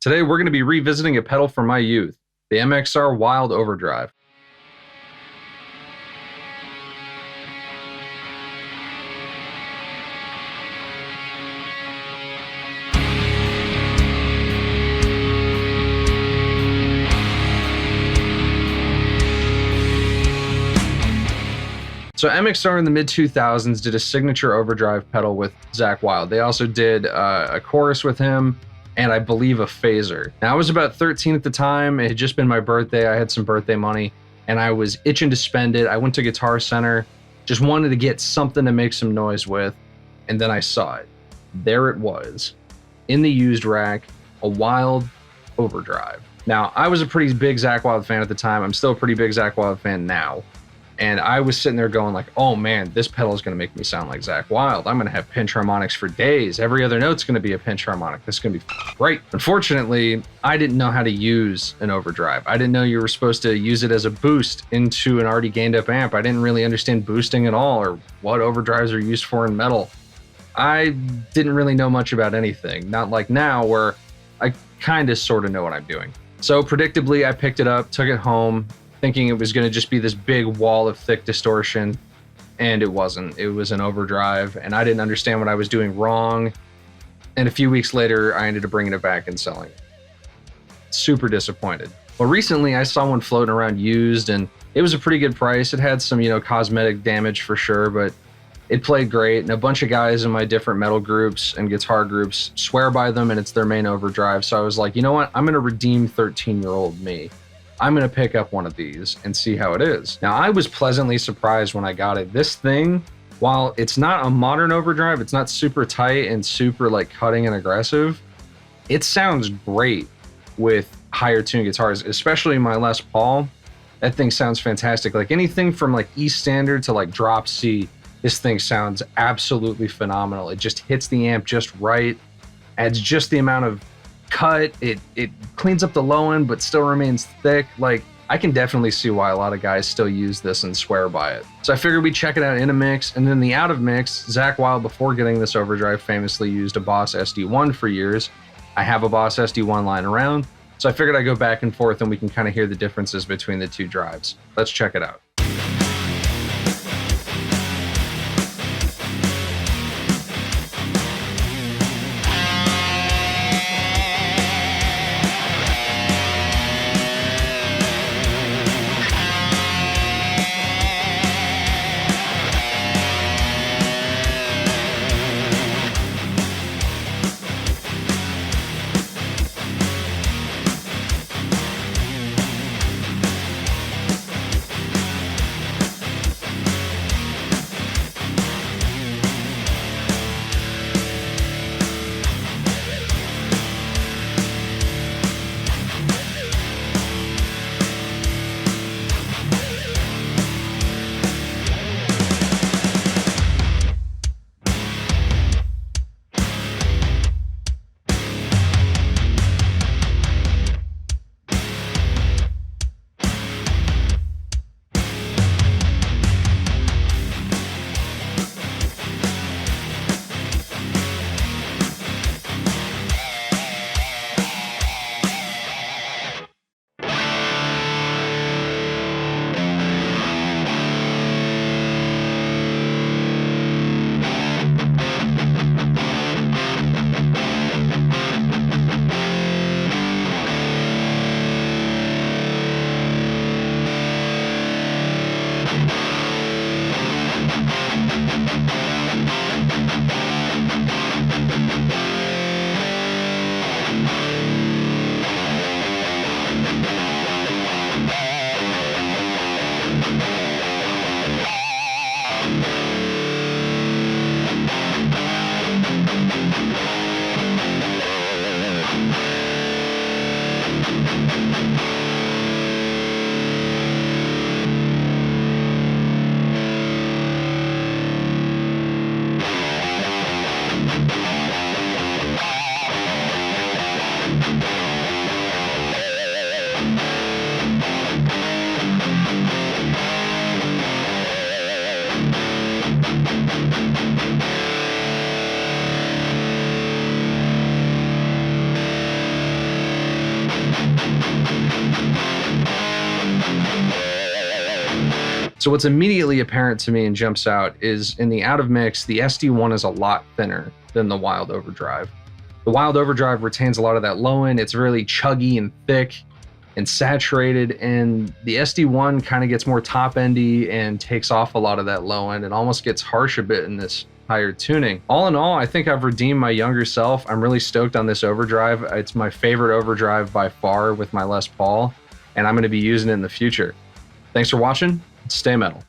Today, we're going to be revisiting a pedal from my youth, the MXR Wylde Overdrive. So MXR in the mid-2000s did a signature overdrive pedal with Zakk Wylde. They also did a chorus with him, and I believe a phaser. Now, I was about 13 at the time. It had just been my birthday. I had some birthday money, and I was itching to spend it. I went to Guitar Center, just wanted to get something to make some noise with, and then I saw it. There it was, in the used rack, a Wylde Overdrive. Now, I was a pretty big Zakk Wylde fan at the time. I'm still a pretty big Zakk Wylde fan now. And I was sitting there going like, oh man, this pedal is going to make me sound like Zakk Wylde. I'm going to have pinch harmonics for days. Every other note's going to be a pinch harmonic. This is going to be great. Unfortunately, I didn't know how to use an overdrive. I didn't know you were supposed to use it as a boost into an already gained up amp. I didn't really understand boosting at all or what overdrives are used for in metal. I didn't really know much about anything. Not like now where I kind of sort of know what I'm doing. So predictably, I picked it up, took it home, thinking it was going to just be this big wall of thick distortion, and it wasn't. It was an overdrive, and I didn't understand what I was doing wrong. And a few weeks later, I ended up bringing it back and selling it. Super disappointed. Well, recently I saw one floating around used, and it was a pretty good price. It had some, cosmetic damage for sure, but it played great. And a bunch of guys in my different metal groups and guitar groups swear by them, and it's their main overdrive. So I was like, you know what? I'm going to redeem 13-year-old me. I'm going to pick up one of these and see how it is. Now, I was pleasantly surprised when I got it. This thing, while it's not a modern overdrive, it's not super tight and super like cutting and aggressive, it sounds great with higher tuned guitars, especially my Les Paul. That thing sounds fantastic. Like anything from like E standard to like drop C, this thing sounds absolutely phenomenal. It just hits the amp just right, adds just the amount of cut, it cleans up the low end but still remains thick. Like, I can definitely see why a lot of guys still use this and swear by it. So I figured we'd check it out in a mix, and then the out of mix, Zakk Wylde, before getting this overdrive, famously used a Boss SD1 for years. I have a Boss SD1 lying around, so I figured I'd go back and forth and we can kind of hear the differences between the two drives. Let's check it out. So what's immediately apparent to me and jumps out is in the out of mix, the SD1 is a lot thinner than the Wylde Overdrive. The Wylde Overdrive retains a lot of that low end. It's really chuggy and thick and saturated, and the SD1 kind of gets more top endy and takes off a lot of that low end. It almost gets harsh a bit in this higher tuning. All in all, I think I've redeemed my younger self. I'm really stoked on this overdrive. It's my favorite overdrive by far with my Les Paul, and I'm going to be using it in the future. Thanks for watching. Stay metal.